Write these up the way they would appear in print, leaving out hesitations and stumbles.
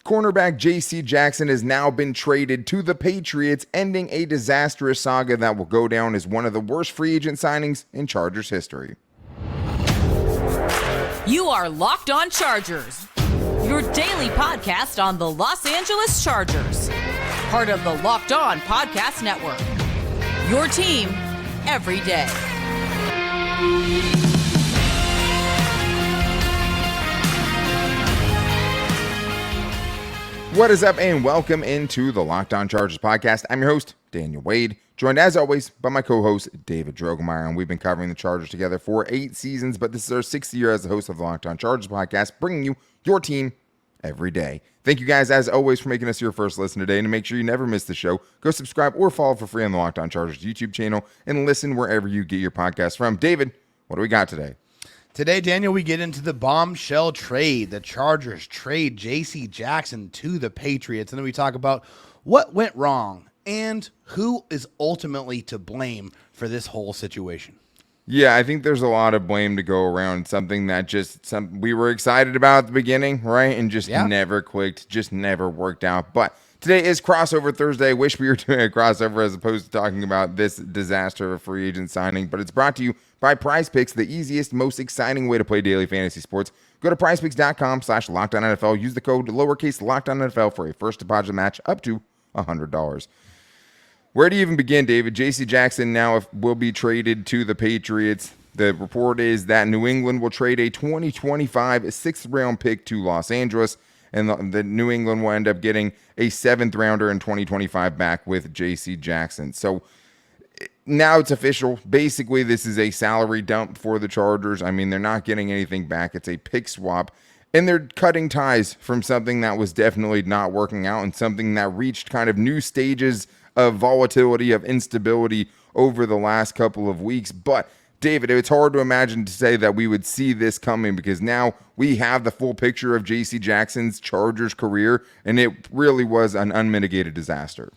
Cornerback J.C. Jackson has now been traded to the Patriots, ending a disastrous saga that will go down as one of the worst free agent signings in Chargers history. You are Locked On Chargers, your daily podcast on the Los Angeles Chargers, part of the Locked On Podcast Network, your team every day. What is up, and welcome into the Locked On Chargers podcast. I'm your host, Daniel Wade, joined as always by my co-host, David Drogemeyer, and we've been covering the Chargers together for 8 seasons, but this is our 6th year as the host of the Locked On Chargers podcast, bringing you your team every day. Thank you guys, as always, for making us your first listen today, and to make sure you never miss the show, go subscribe or follow for free on the Locked On Chargers YouTube channel, and listen wherever you get your podcast from. David, what do we got today? Today, Daniel, we get into the bombshell trade. The Chargers trade J.C. Jackson to the Patriots. And then we talk about what went wrong and who is ultimately to blame for this whole situation. Yeah, I think there's a lot of blame to go around. Something that we were excited about at the beginning, right? And just never clicked, just never worked out. But today is Crossover Thursday. Wish we were doing a crossover as opposed to talking about this disaster of a free agent signing. But it's brought to you by PrizePicks, the easiest, most exciting way to play daily fantasy sports. Go to prizepicks.com/LockedOnNFL. Use the code lowercase LockedOnNFL for a first deposit match up to $100. Where do you even begin, David? J.C. Jackson now will be traded to the Patriots. The report is that New England will trade a 2025 6th-round pick to Los Angeles, and the New England will end up getting a 7th-rounder in 2025 back with J.C. Jackson. So now it's official. Basically, this is a salary dump for the Chargers. I mean, they're not getting anything back. It's a pick swap, and they're cutting ties from something that was definitely not working out and something that reached kind of new stages of volatility, of instability over the last couple of weeks. But David, it's hard to imagine to say that we would see this coming, because now we have the full picture of J.C. Jackson's Chargers career, and it really was an unmitigated disaster.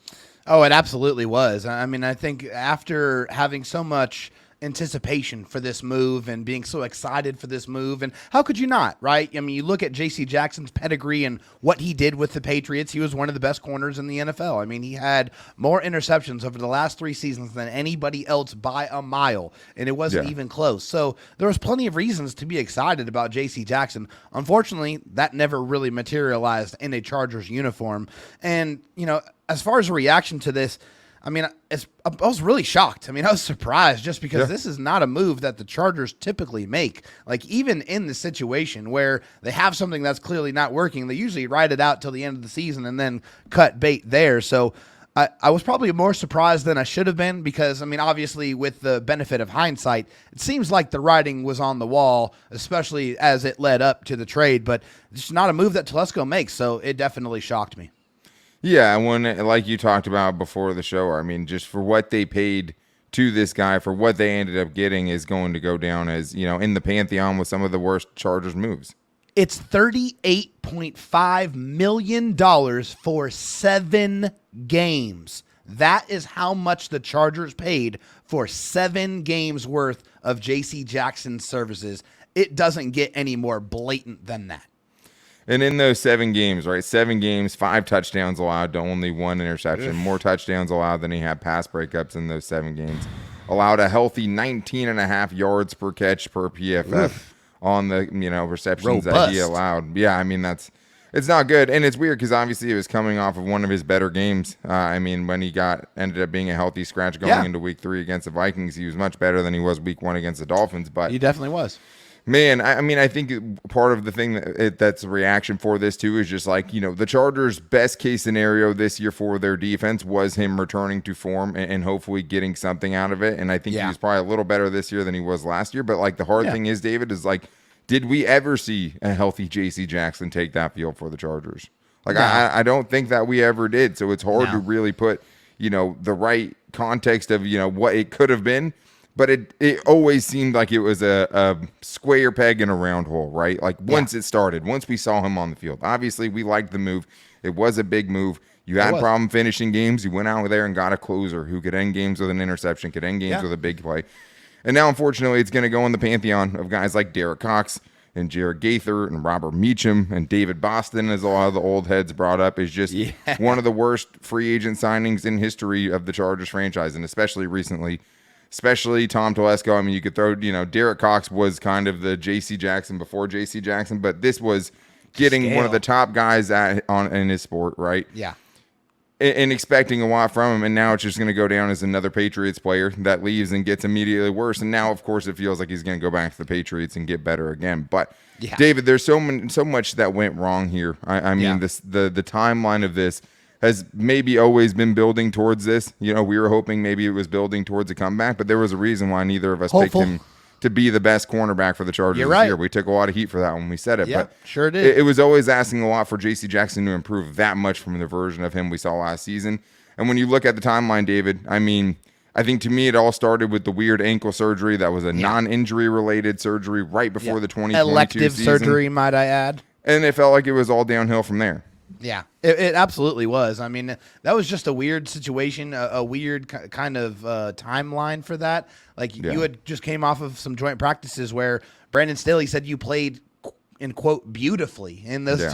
Oh, it absolutely was. I mean, I think after having so much anticipation for this move and being so excited for this move, and how could you not, right? I mean, you look at J.C. Jackson's pedigree and what he did with the Patriots. He was one of the best corners in the NFL. I mean, he had more interceptions over the last 3 seasons than anybody else by a mile, and it wasn't even close. So there was plenty of reasons to be excited about J.C. Jackson. Unfortunately, that never really materialized in a Chargers uniform. And, you know, as far as a reaction to this, I mean, I was really shocked. I mean, I was surprised just because this is not a move that the Chargers typically make. Like, even in the situation where they have something that's clearly not working, they usually ride it out till the end of the season and then cut bait there. So I was probably more surprised than I should have been, because, I mean, obviously with the benefit of hindsight, it seems like the writing was on the wall, especially as it led up to the trade. But it's not a move that Telesco makes, so it definitely shocked me. Yeah, when, like you talked about before the show, I mean, just for what they paid to this guy, for what they ended up getting, is going to go down as, you know, in the pantheon with some of the worst Chargers moves. It's $38.5 million for 7 games. That is how much the Chargers paid for 7 games worth of J.C. Jackson's services. It doesn't get any more blatant than that. And in those 7 games, right, 7 games, 5 touchdowns allowed to only 1 interception, more touchdowns allowed than he had pass breakups in those 7 games. Allowed a healthy 19.5 yards per catch per PFF on the, you know, receptions that he allowed. Yeah, I mean, it's not good. And it's weird because obviously it was coming off of one of his better games. I mean, when he ended up being a healthy scratch going into week 3 against the Vikings, he was much better than he was week 1 against the Dolphins. But he definitely was. Man, I mean, I think part of the thing that's a reaction for this, too, is just like, you know, the Chargers' best case scenario this year for their defense was him returning to form and hopefully getting something out of it. And I think he was probably a little better this year than he was last year. But, like, the hard thing is, David, is like, did we ever see a healthy J.C. Jackson take that field for the Chargers? Like, no. I don't think that we ever did. So it's hard to really put, you know, the right context of, you know, what it could have been. But it always seemed like it was a square peg in a round hole, right? Like once it started, once we saw him on the field. Obviously, we liked the move. It was a big move. You had a problem finishing games. You went out there and got a closer who could end games with an interception, could end games with a big play. And now, unfortunately, it's going to go in the pantheon of guys like Derek Cox and Jared Gaither and Robert Meacham and David Boston, as a lot of the old heads brought up, is just one of the worst free agent signings in history of the Chargers franchise, and especially recently, especially Tom Telesco. I mean, you could throw, Derek Cox was kind of the J.C. Jackson before J.C. Jackson, but this was getting one of the top guys in his sport, right? Yeah. And expecting a lot from him, and now it's just going to go down as another Patriots player that leaves and gets immediately worse. And now, of course, it feels like he's going to go back to the Patriots and get better again. But David, there's so much that went wrong here. I mean, the timeline of this has maybe always been building towards this. We were hoping maybe it was building towards a comeback, but there was a reason why neither of us picked him to be the best cornerback for the Chargers this year. We took a lot of heat for that when we said it. Yeah, but sure did. It was always asking a lot for J.C. Jackson to improve that much from the version of him we saw last season. And when you look at the timeline, David, I mean, I think to me it all started with the weird ankle surgery that was a non-injury related surgery right before the 2022 elective season. surgery, might I add. And it felt like it was all downhill from there. Yeah, it absolutely was. I mean, that was just a weird situation, a weird kind of timeline for that. Like, you had just came off of some joint practices where Brandon Staley said you played, in quote, beautifully in those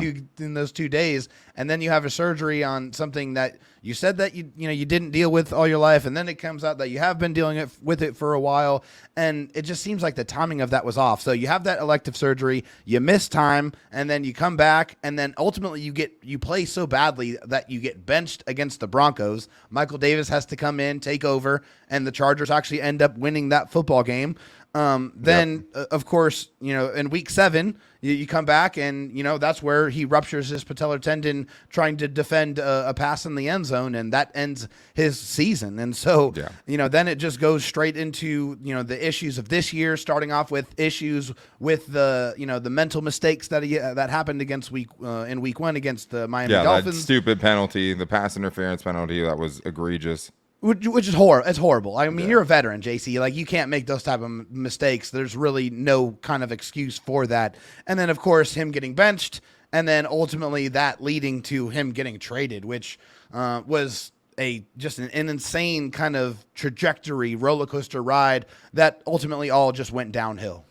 2 days, and then you have a surgery on something that you said that you didn't deal with all your life, and then it comes out that you have been dealing with it for a while, and it just seems like the timing of that was off. So you have that elective surgery, you miss time, and then you come back, and then ultimately you play so badly that you get benched against the Broncos. Michael Davis has to come in, take over, and the Chargers actually end up winning that football game. Of course, in week 7, you come back and, that's where he ruptures his patellar tendon trying to defend a pass in the end zone, and that ends his season. And so, then it just goes straight into, the issues of this year, starting off with issues with the mental mistakes that happened in week 1 against the Miami Dolphins. That stupid penalty, the pass interference penalty, that was egregious. Which is horrible. It's horrible. I mean, you're a veteran, JC. Like, you can't make those type of mistakes. There's really no kind of excuse for that. And then, of course, him getting benched, and then ultimately that leading to him getting traded, which was just an insane kind of trajectory, roller coaster ride that ultimately all just went downhill.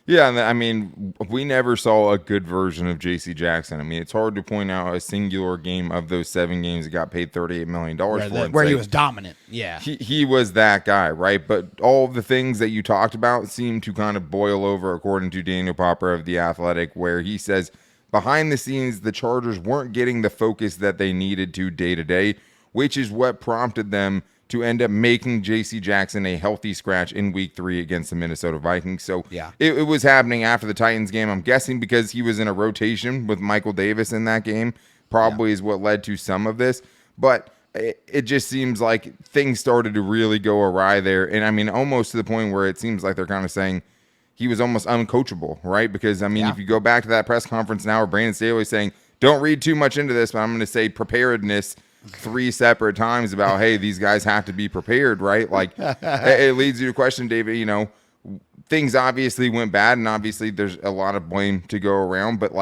Yeah, I mean, we never saw a good version of J.C. Jackson. I mean, it's hard to point out a singular game of those 7 games that got paid $38 million for. Where he was dominant, yeah. He was that guy, right? But all of the things that you talked about seem to kind of boil over, according to Daniel Popper of The Athletic, where he says, behind the scenes, the Chargers weren't getting the focus that they needed to day to day, which is what prompted them to end up making J.C. Jackson a healthy scratch in week 3 against the Minnesota Vikings. So it was happening after the Titans game. I'm guessing because he was in a rotation with Michael Davis in that game, probably is what led to some of this. But it just seems like things started to really go awry there. And I mean, almost to the point where it seems like they're kind of saying he was almost uncoachable, right? Because I mean, if you go back to that press conference now where Brandon Staley saying, don't read too much into this, but I'm going to say preparedness 3 separate times about, hey, these guys have to be prepared, right? Like, it leads you to question, David, things obviously went bad, and obviously there's a lot of blame to go around, but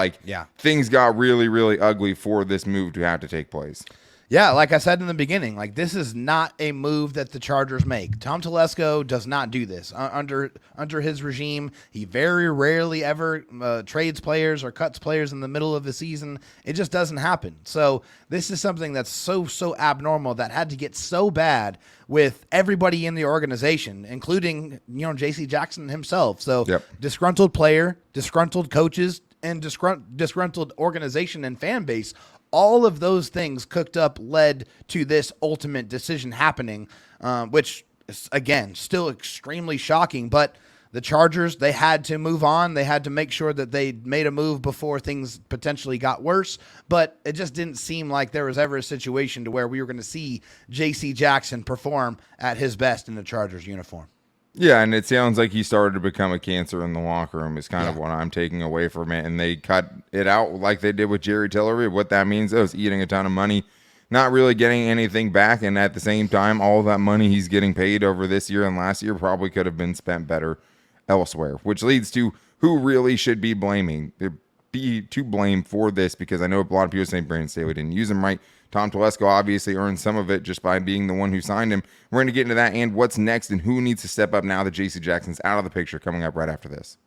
things got really, really ugly for this move to have to take place. Yeah, like I said in the beginning, like, this is not a move that the Chargers make. Tom Telesco does not do this. Under his regime, he very rarely ever trades players or cuts players in the middle of the season. It just doesn't happen. So this is something that's so abnormal that had to get so bad with everybody in the organization, including, J.C. Jackson himself. So disgruntled player, disgruntled coaches, and disgruntled organization and fan base. All of those things cooked up led to this ultimate decision happening, which is, again, still extremely shocking. But the Chargers, they had to move on. They had to make sure that they made a move before things potentially got worse. But it just didn't seem like there was ever a situation to where we were going to see J.C. Jackson perform at his best in the Chargers uniform. Yeah, and it sounds like he started to become a cancer in the locker room is kind of what I'm taking away from it. And they cut it out like they did with Jerry Tillery. What that means is eating a ton of money, not really getting anything back. And at the same time, all that money he's getting paid over this year and last year probably could have been spent better elsewhere, which leads to who really should be to blame for this, because I know a lot of people saying Brandon Staley didn't use him right. Tom Telesco obviously earned some of it just by being the one who signed him. We're going to get into that and what's next and who needs to step up now that J.C. Jackson's out of the picture, coming up right after this.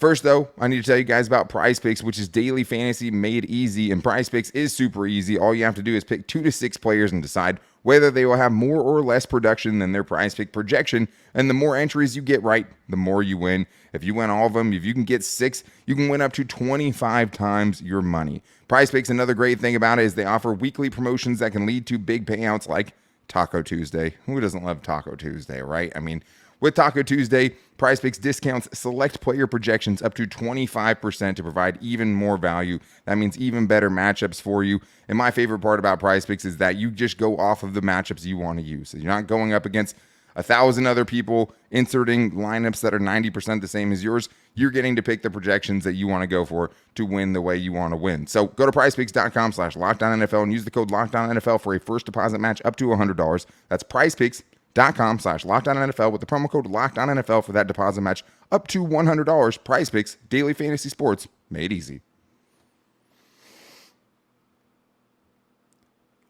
First, though, I need to tell you guys about PrizePicks, which is daily fantasy made easy. And PrizePicks is super easy. All you have to do is pick 2 to 6 players and decide whether they will have more or less production than their PrizePick projection. And the more entries you get right, the more you win. If you win all of them, if you can get 6, you can win up to 25 times your money. PrizePicks, another great thing about it is they offer weekly promotions that can lead to big payouts like Taco Tuesday. Who doesn't love Taco Tuesday, right? I mean, with Taco Tuesday, PrizePicks discounts select player projections up to 25% to provide even more value. That means even better matchups for you. And my favorite part about PrizePicks is that you just go off of the matchups you want to use. So you're not going up against 1,000 other people inserting lineups that are 90% the same as yours. You're getting to pick the projections that you want to go for to win the way you want to win. So go to prizepicks.com/LockedOnNFL and use the code LockedOnNFL for a first deposit match up to $100. That's prizepicks.com/LockedOnNFL with the promo code LockedOnNFL for that deposit match up to $100. PrizePicks, daily fantasy sports made easy.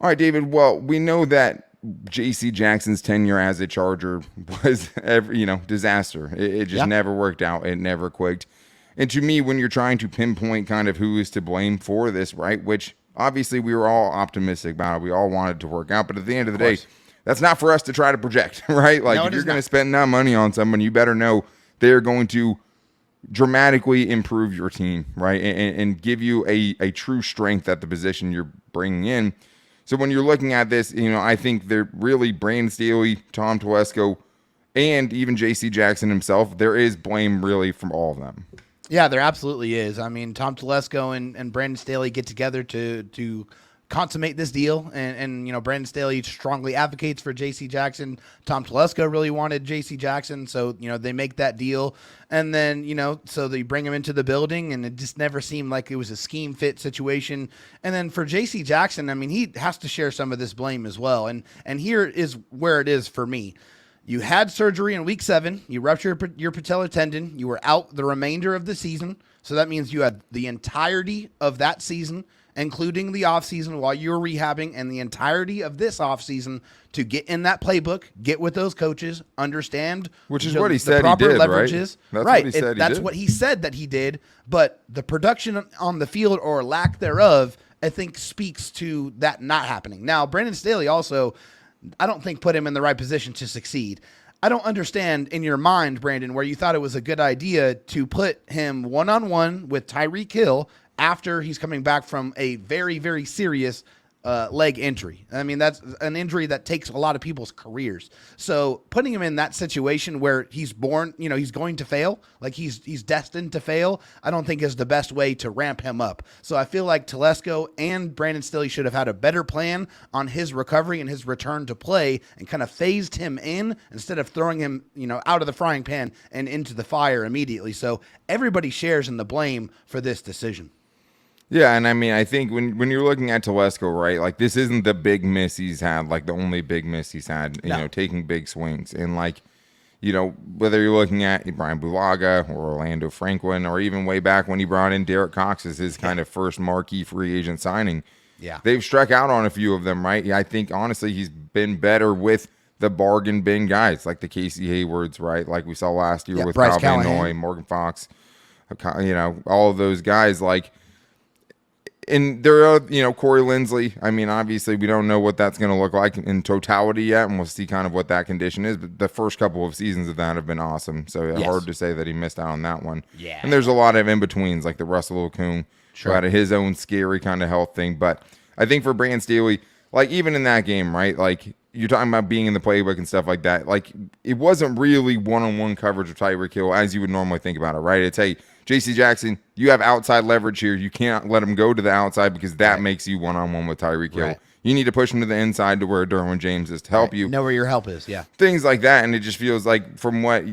All right, David. Well, we know that J.C. Jackson's tenure as a Charger was disaster. It just never worked out. It never clicked. And to me, when you're trying to pinpoint kind of who is to blame for this, right, which obviously we were all optimistic about it. We all wanted it to work out. But at the end of the day, that's not for us to try to project, right? Like, if you're going to spend that money on someone, you better know they're going to dramatically improve your team, right, and give you a true strength at the position you're bringing in. So when you're looking at this, I think they're really Brandon Staley, Tom Telesco, and even J.C. Jackson himself. There is blame really from all of them. Yeah, there absolutely is. I mean, Tom Telesco and Brandon Staley get together to consummate this deal, and Brandon Staley strongly advocates for J.C. Jackson. Tom Telesco really wanted J.C. Jackson, so they make that deal, and then so they bring him into the building, and it just never seemed like it was a scheme fit situation. And then for J.C. Jackson, I mean, he has to share some of this blame as well, and here is where it is for me. You had surgery in week 7. You ruptured your patellar tendon. You were out the remainder of the season, so that means you had the entirety of that season, including the offseason while you were rehabbing, and the entirety of this offseason to get in that playbook, get with those coaches, understand which is what he said he did, leverages. Right? That's what he said that he did, but the production on the field or lack thereof, I think, speaks to that not happening. Now, Brandon Staley also, I don't think, put him in the right position to succeed. I don't understand in your mind, Brandon, where you thought it was a good idea to put him one-on-one with Tyreek Hill after he's coming back from a very, very serious leg injury. I mean, that's an injury that takes a lot of people's careers. So putting him in that situation where he's born, he's going to fail, like he's destined to fail, I don't think is the best way to ramp him up. So I feel like Telesco and Brandon Staley should have had a better plan on his recovery and his return to play and kind of phased him in instead of throwing him, out of the frying pan and into the fire immediately. So everybody shares in the blame for this decision. Yeah, and I mean, I think when you're looking at Telesco, right, like this isn't the big miss he's had, like the only big miss he's had, taking big swings. And like, whether you're looking at Brian Bulaga or Orlando Franklin, or even way back when he brought in Derek Cox as his kind of first marquee free agent signing, they've struck out on a few of them, right? I think, honestly, he's been better with the bargain bin guys, like the Casey Haywards, right? Like we saw last year with Kyle Van Noy, Morgan Fox, all of those guys, like. And there are, Corey Linsley. I mean, obviously, we don't know what that's going to look like in totality yet, and we'll see kind of what that condition is. But the first couple of seasons of that have been awesome. So hard to say that he missed out on that one. Yeah. And there's a lot of in-betweens, like the Russell Okung, who had his own scary kind of health thing. But I think for Brandon Staley, like even in that game, right, like you're talking about being in the playbook and stuff like that, like it wasn't really one-on-one coverage of Tyreek Hill as you would normally think about it, right? It's, hey, J.C. Jackson, you have outside leverage here. You can't let him go to the outside because that makes you one-on-one with Tyreek Hill. You need to push him to the inside to where Derwin James is to help you. Know where your help is, Things like that, and it just feels like from what,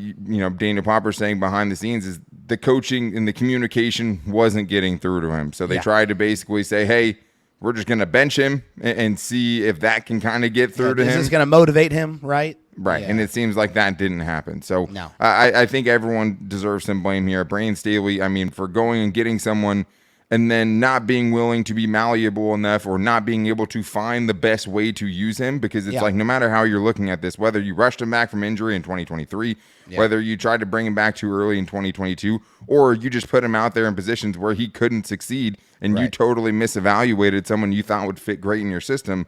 Daniel Popper's saying behind the scenes is the coaching and the communication wasn't getting through to him. So they tried to basically say, hey, we're just going to bench him and see if that can kind of get through to him. This is going to motivate him, right? Right, and it seems like that didn't happen. So I think everyone deserves some blame here. Brandon Staley, I mean, for going and getting someone and then not being willing to be malleable enough or not being able to find the best way to use him, because it's like no matter how you're looking at this, whether you rushed him back from injury in 2023, whether you tried to bring him back too early in 2022, or you just put him out there in positions where he couldn't succeed and you totally misevaluated someone you thought would fit great in your system,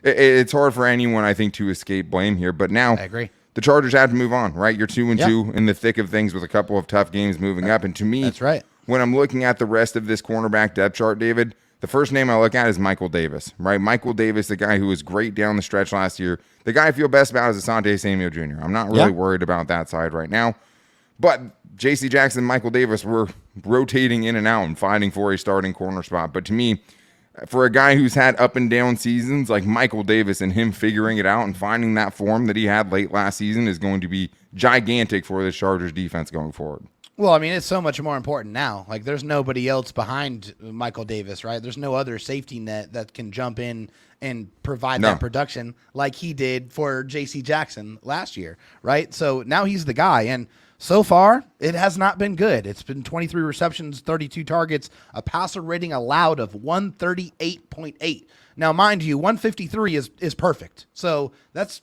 it's hard for anyone, I think, to escape blame here. But now I agree. The Chargers have to move on, right? You're 2-2 in the thick of things with a couple of tough games moving up. And to me, that's right. When I'm looking at the rest of this cornerback depth chart, David, the first name I look at is Michael Davis, right? Michael Davis, the guy who was great down the stretch last year. The guy I feel best about is Asante Samuel Jr. I'm not really worried about that side right now. But J.C. Jackson and Michael Davis were rotating in and out and fighting for a starting corner spot. But to me, for a guy who's had up and down seasons like Michael Davis, and him figuring it out and finding that form that he had late last season is going to be gigantic for the Chargers defense going forward. Well, I mean, it's so much more important now. Like, there's nobody else behind Michael Davis, right? There's no other safety net that can jump in and provide that production like he did for J.C. Jackson last year, right? So now he's the guy, and so far, it has not been good. It's been 23 receptions, 32 targets, a passer rating allowed of 138.8. Now, mind you, 153 is perfect. So that's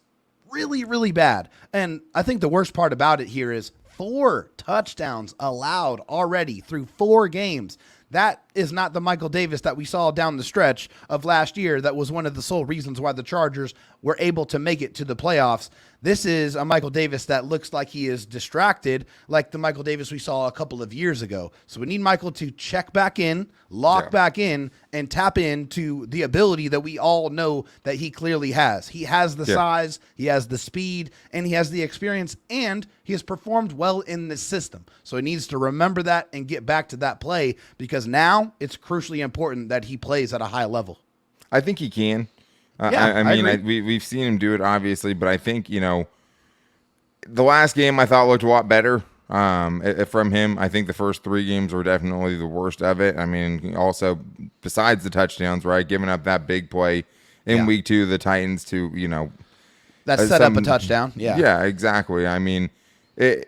really, really bad. And I think the worst part about it here is 4 touchdowns allowed already through 4 games. That is not the Michael Davis that we saw down the stretch of last year. That was one of the sole reasons why the Chargers were able to make it to the playoffs. This is a Michael Davis that looks like he is distracted, like the Michael Davis we saw a couple of years ago. So we need Michael to check back in, lock back in, and tap into the ability that we all know that he clearly has. He has the size, he has the speed, and he has the experience, and he has performed well in this system. So he needs to remember that and get back to that play, because now it's crucially important that he plays at a high level. I think he can. I mean, we've seen him do it, obviously, but I think, the last game I thought looked a lot better from him. I think the first 3 games were definitely the worst of it. I mean, also, besides the touchdowns, right, giving up that big play in week 2, the Titans to, that set up a touchdown. Yeah, exactly. I mean, it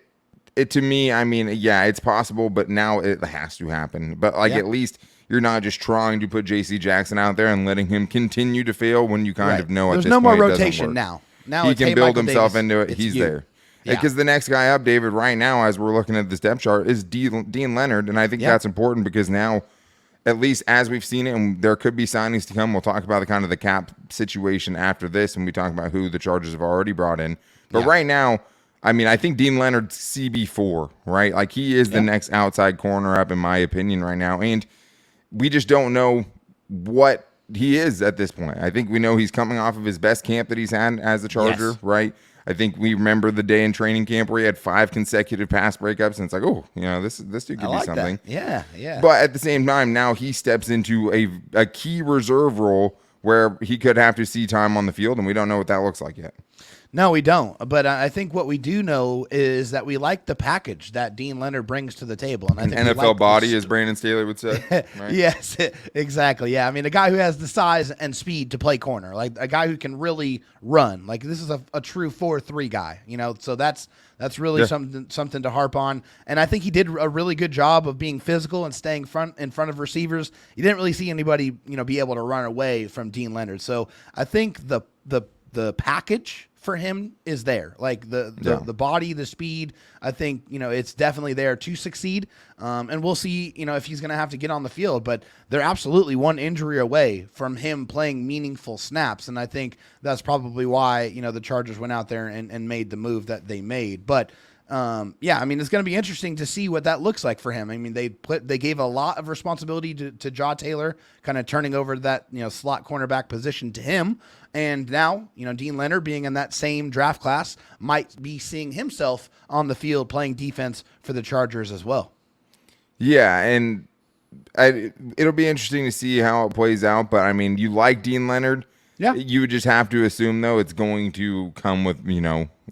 to me, I mean, it's possible, but now it has to happen. But, at least you're not just trying to put J.C. Jackson out there and letting him continue to fail when you kind of know at There's this no more point rotation now. Now he can build himself into it. It's He's you. there. Because the next guy up, David, right now, as we're looking at this depth chart, is Dean Leonard. And I think that's important because now, at least as we've seen it, and there could be signings to come. We'll talk about the cap situation after this, and we talk about who the Chargers have already brought in. But right now, I mean, I think Dean Leonard's CB4, right? Like, he is the next outside corner up, in my opinion, right now. And we just don't know what he is at this point. I think we know he's coming off of his best camp that he's had as a Charger, right? I think we remember the day in training camp where he had 5 consecutive pass breakups, and it's like, this dude could be something. That. Yeah. But at the same time, now he steps into a key reserve role where he could have to see time on the field, and we don't know what that looks like yet. No, we don't. But I think what we do know is that we like the package that Dean Leonard brings to the table. And I think NFL body, as Brandon Staley would say. Right? Yes, exactly. Yeah, I mean, a guy who has the size and speed to play corner, like a guy who can really run. Like, this is a true 4-3 guy, So that's really something to harp on. And I think he did a really good job of being physical and staying in front of receivers. You didn't really see anybody, be able to run away from Dean Leonard. So I think the package for him is there, like the body, the speed. I think it's definitely there to succeed, and we'll see if he's going to have to get on the field. But they're absolutely one injury away from him playing meaningful snaps, and I think that's probably why the Chargers went out there and made the move that they made. But I mean, it's going to be interesting to see what that looks like for him. I mean, they gave a lot of responsibility to Jaw Taylor, kind of turning over that slot cornerback position to him. And now, Dean Leonard, being in that same draft class, might be seeing himself on the field playing defense for the Chargers as well. Yeah, and it'll be interesting to see how it plays out. But, I mean, you like Dean Leonard. Yeah. You would just have to assume, though, it's going to come with,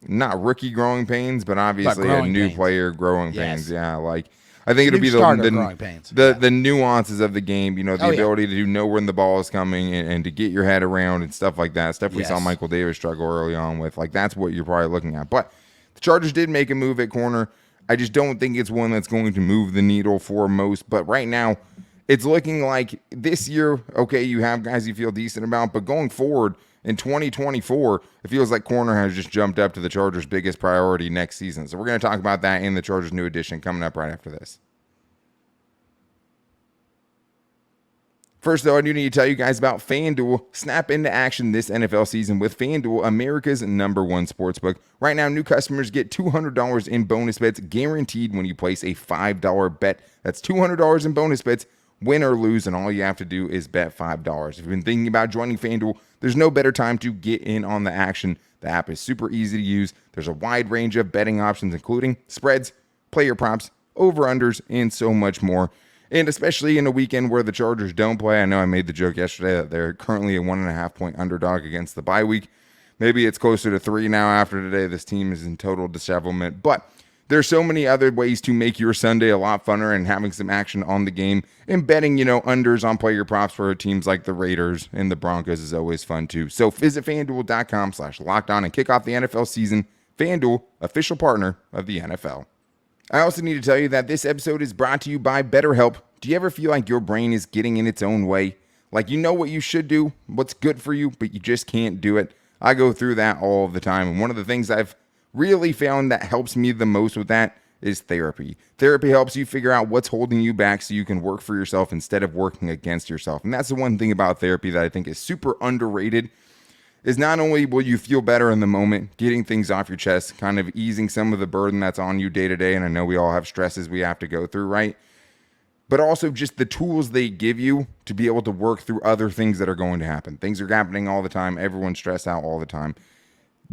not rookie growing pains, but obviously a new player growing pains. Yeah, like, I think it'll be the nuances of the game, the ability to know when the ball is coming and to get your head around and stuff like that. Stuff we saw Michael Davis struggle early on with. Like, that's what you're probably looking at. But the Chargers did make a move at corner. I just don't think it's one that's going to move the needle for most. But right now, it's looking like this year, okay, you have guys you feel decent about, but going forward in 2024, it feels like corner has just jumped up to the Chargers' biggest priority next season. So we're going to talk about that in the Chargers' new edition coming up right after this. First, though, I do need to tell you guys about FanDuel. Snap into action this NFL season with FanDuel, America's #1 sportsbook. Right now, new customers get $200 in bonus bets guaranteed when you place a $5 bet. That's $200 in bonus bets, win or lose, and all you have to do is bet $5. If you've been thinking about joining FanDuel, there's no better time to get in on the action. The app is super easy to use. There's a wide range of betting options, including spreads, player props, over-unders, and so much more. And especially in a weekend where the Chargers don't play. I know I made the joke yesterday that they're currently a 1.5-point underdog against the bye week. Maybe it's closer to 3 now after today. This team is in total dishevelment. But there's so many other ways to make your Sunday a lot funner and having some action on the game. And betting, unders on player props for teams like the Raiders and the Broncos is always fun too. So visit FanDuel.com/lockedon and kick off the NFL season. FanDuel, official partner of the NFL. I also need to tell you that this episode is brought to you by BetterHelp. Do you ever feel like your brain is getting in its own way? Like you know what you should do, what's good for you, but you just can't do it? I go through that all the time. And one of the things I've really found that helps me the most with that is therapy. Therapy helps you figure out what's holding you back so you can work for yourself instead of working against yourself. And that's the one thing about therapy that I think is super underrated. Is not only will you feel better in the moment, getting things off your chest, kind of easing some of the burden that's on you day to day, and I know we all have stresses we have to go through, right? But also just the tools they give you to be able to work through other things that are going to happen. Things are happening all the time. Everyone's stressed out all the time.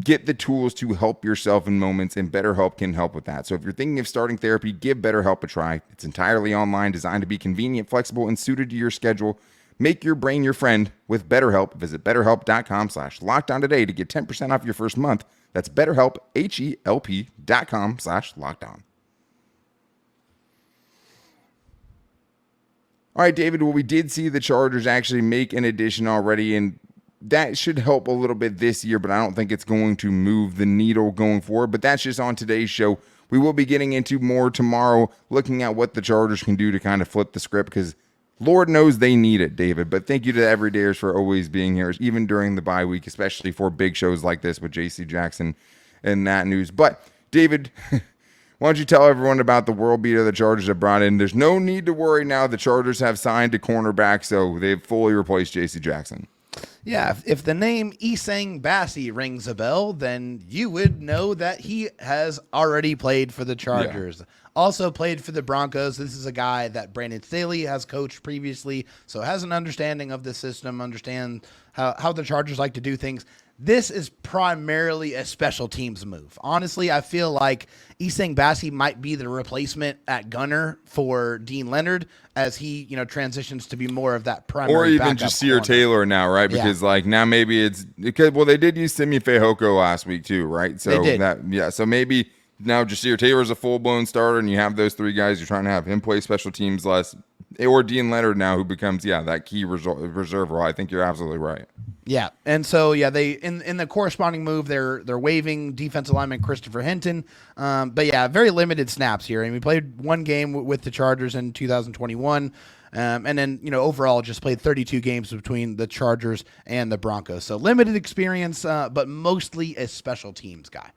Get the tools to help yourself in moments, and BetterHelp can help with that. So if you're thinking of starting therapy, give BetterHelp a try. It's entirely online, designed to be convenient, flexible, and suited to your schedule. Make your brain your friend with BetterHelp. Visit BetterHelp.com/lockedon today to get 10% off your first month. That's BetterHelp, HELP.com/lockedon. All right, David, well, we did see the Chargers actually make an addition already, and that should help a little bit this year, but I don't think it's going to move the needle going forward. But that's just on today's show. We will be getting into more tomorrow, looking at what the Chargers can do to kind of flip the script, because Lord knows they need it, David. But thank you to the everydayers for always being here, even during the bye week, especially for big shows like this with JC Jackson and that news. But, David, why don't you tell everyone about the world beater the Chargers have brought in? There's no need to worry now. The Chargers have signed a cornerback, so they've fully replaced JC Jackson. Yeah, if the name Essang Bassey rings a bell, then you would know that he has already played for the Chargers. Yeah. Also played for the Broncos. This is a guy that Brandon Staley has coached previously, so has an understanding of the system, understand how the Chargers like to do things. This is primarily a special teams move. Honestly, I feel like Essang Bassey might be the replacement at gunner for Dean Leonard as he, transitions to be more of that primary or even just Jasir Taylor now, right? Because now maybe it's because they did use Simi Fehoko last week too, right? So they did. So maybe now Jasir Taylor is a full blown starter, and you have those three guys. You're trying to have him play special teams less, or Dean Leonard now, who becomes that key reserve role. I think you're absolutely right. Yeah, and so they in the corresponding move they're waiving defensive lineman Christopher Hinton, but very limited snaps here. And we played one game with the Chargers in 2021, and then overall just played 32 games between the Chargers and the Broncos. So limited experience, but mostly a special teams guy.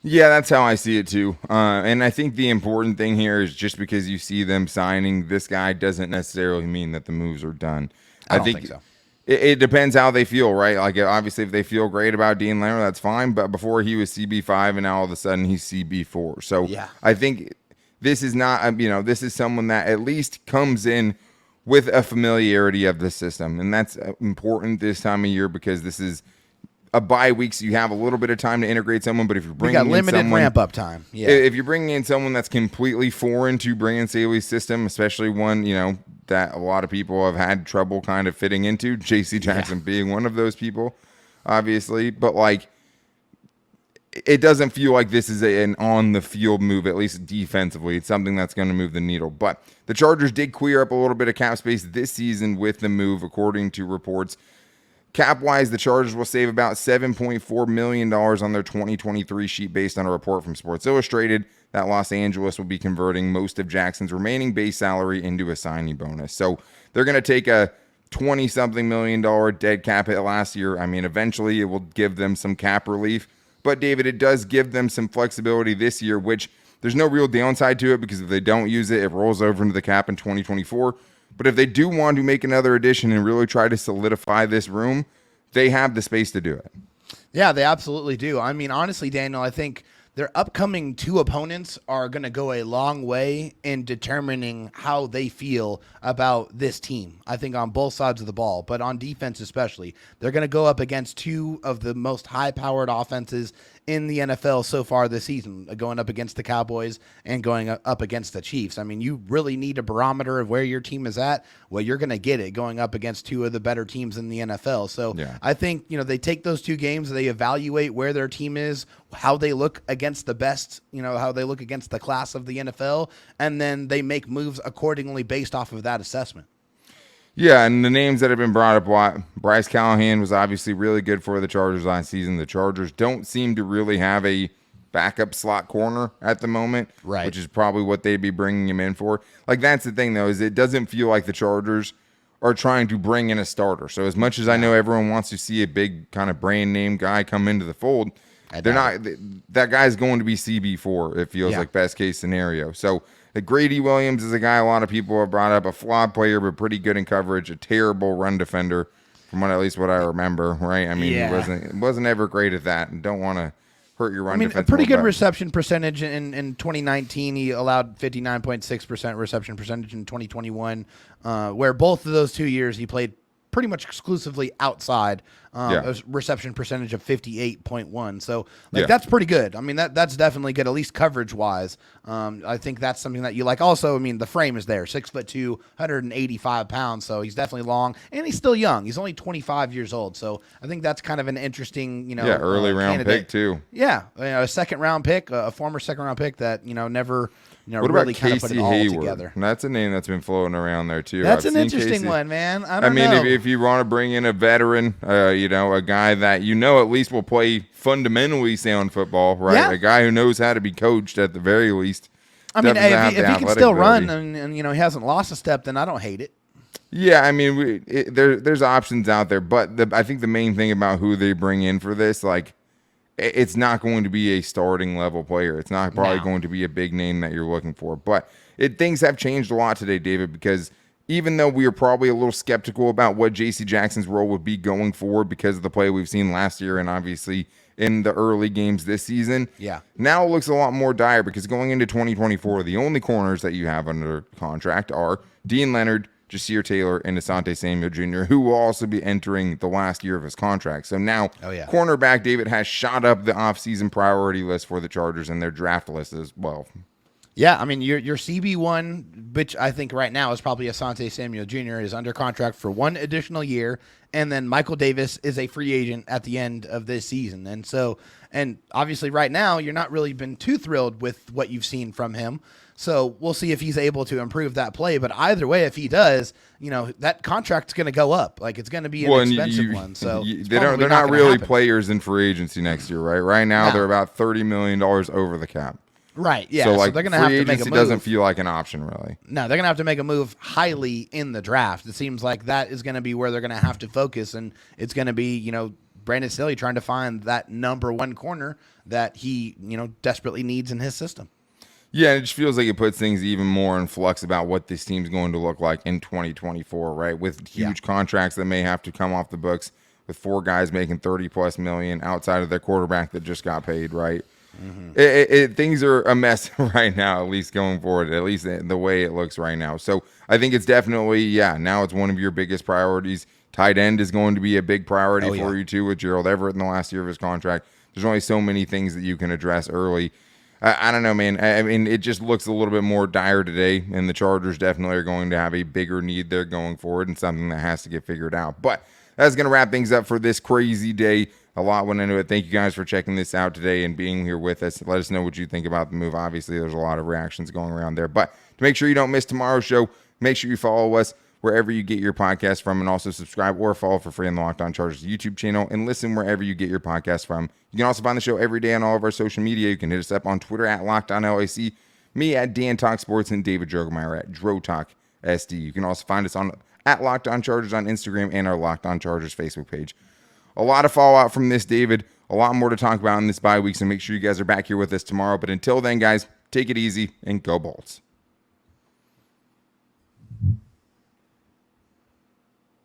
Yeah, that's how I see it too. And I think the important thing here is just because you see them signing this guy doesn't necessarily mean that the moves are done. I don't think so. It depends how they feel, right? Like, obviously, if they feel great about Dean Leonard, that's fine. But before he was CB5, and now all of a sudden he's CB4. So I think this is not, this is someone that at least comes in with a familiarity of the system. And that's important this time of year because this is a bye week, so you have a little bit of time to integrate someone. But if you're bringing in limited someone, ramp up time, if you're bringing in someone that's completely foreign to Brandon Staley's system, especially one that a lot of people have had trouble kind of fitting into, JC Jackson being one of those people, obviously. But it doesn't feel like this is an on the field move, at least defensively. It's something that's going to move the needle. But the Chargers did clear up a little bit of cap space this season with the move, according to reports. Cap-wise, the Chargers will save about $7.4 million on their 2023 sheet based on a report from Sports Illustrated. that Los Angeles will be converting most of Jackson's remaining base salary into a signing bonus. So they're going to take a $20-something million dead cap hit last year. I mean, eventually it will give them some cap relief. But, David, it does give them some flexibility this year, which there's no real downside to it because if they don't use it, it rolls over into the cap in 2024. But if they do want to make another addition and really try to solidify this room, they have the space to do it. Yeah, they absolutely do. I mean, honestly, Daniel, I think their upcoming two opponents are going to go a long way in determining how they feel about this team. I think on both sides of the ball, but on defense especially. They're going to go up against two of the most high-powered offenses in the NFL so far this season, going up against the Cowboys and going up against the Chiefs. I mean, you really need a barometer of where your team is at. Well, you're going to get it going up against two of the better teams in the NFL. So yeah. I think, they take those two games, they evaluate where their team is, how they look against the best, how they look against the class of the NFL, and then they make moves accordingly based off of that assessment. Yeah, and the names that have been brought up, Bryce Callahan was obviously really good for the Chargers last season. The Chargers don't seem to really have a backup slot corner at the moment, right? Which is probably what they'd be bringing him in for. Like, that's the thing, though, is it doesn't feel like the Chargers are trying to bring in a starter. So as much as I know everyone wants to see a big kind of brand name guy come into the fold, they're not. That guy's going to be CB4, it feels like, best case scenario. So Grady Williams is a guy a lot of people have brought up, a flawed player, but pretty good in coverage, a terrible run defender, from at least what I remember, right? I mean, he wasn't ever great at that, and don't want to hurt your run defense. A pretty good reception percentage in 2019. He allowed 59.6% reception percentage in 2021, where both of those 2 years he played pretty much exclusively outside, a reception percentage of 58.1. So that's pretty good. I mean, that's definitely good, at least coverage wise. I think that's something that you like. Also, I mean, the frame is there, 6'2", 185 pounds. So he's definitely long and he's still young. He's only 25 years old. So I think that's kind of an interesting, early round candidate. Pick too. Yeah. A second round pick, a former second round pick that, never, what really about kind of put it all Hayward? together. That's a name that's been floating around there too. That's an interesting one, man. I mean, know. If you want to bring in a veteran, a guy that at least will play fundamentally sound football, right? Yeah. A guy who knows how to be coached at the very least. I mean, if he can still run and he hasn't lost a step, then I don't hate it. Yeah, I mean, there's options out there, but I think the main thing about who they bring in for this, it's not going to be a starting level player. It's not probably going to be a big name that you're looking for. But things have changed a lot today, David, because even though we are probably a little skeptical about what J.C. Jackson's role would be going forward because of the play we've seen last year and obviously in the early games this season, now it looks a lot more dire because going into 2024, the only corners that you have under contract are Dean Leonard, Jasir Taylor, and Asante Samuel Jr., who will also be entering the last year of his contract. So now, cornerback David has shot up the offseason priority list for the Chargers and their draft list as well. Yeah, I mean, your CB1, which I think right now is probably Asante Samuel Jr., is under contract for one additional year, and then Michael Davis is a free agent at the end of this season. And obviously right now, you're not really been too thrilled with what you've seen from him. So we'll see if he's able to improve that play. But either way, if he does, that contract's going to go up. Like, it's going to be an expensive one. So they're not really players in free agency next year, right? Right now, they're about $30 million over the cap. Right, yeah. So they're going to have to make a move. Doesn't feel like an option, really. No, they're going to have to make a move highly in the draft. It seems like that is going to be where they're going to have to focus, and it's going to be, Brandon Staley trying to find that number one corner that he, desperately needs in his system. Yeah, it just feels like it puts things even more in flux about what this team's going to look like in 2024, right? With huge contracts that may have to come off the books, with four guys making $30+ million outside of their quarterback that just got paid, right? Mm-hmm. Things are a mess right now, at least going forward, at least the way it looks right now. So I think it's definitely, now it's one of your biggest priorities. Tight end is going to be a big priority for you, too, with Gerald Everett in the last year of his contract. There's only so many things that you can address early. I don't know, man. I mean, it just looks a little bit more dire today, and the Chargers definitely are going to have a bigger need there going forward and something that has to get figured out. But that's going to wrap things up for this crazy day. A lot went into it. Thank you guys for checking this out today and being here with us. Let us know what you think about the move. Obviously, there's a lot of reactions going around there. But to make sure you don't miss tomorrow's show, make sure you follow us. wherever you get your podcast from, and also subscribe or follow for free on the Locked On Chargers YouTube channel, and listen wherever you get your podcast from. You can also find the show every day on all of our social media. You can hit us up on Twitter at LockedOnLAC, me at Dan Talk Sports, and David Drogemeyer at DroTalkSD. You can also find us at Locked On Chargers on Instagram and our Locked On Chargers Facebook page. A lot of fallout from this, David. A lot more to talk about in this bye week, so make sure you guys are back here with us tomorrow. But until then, guys, take it easy and go Bolts.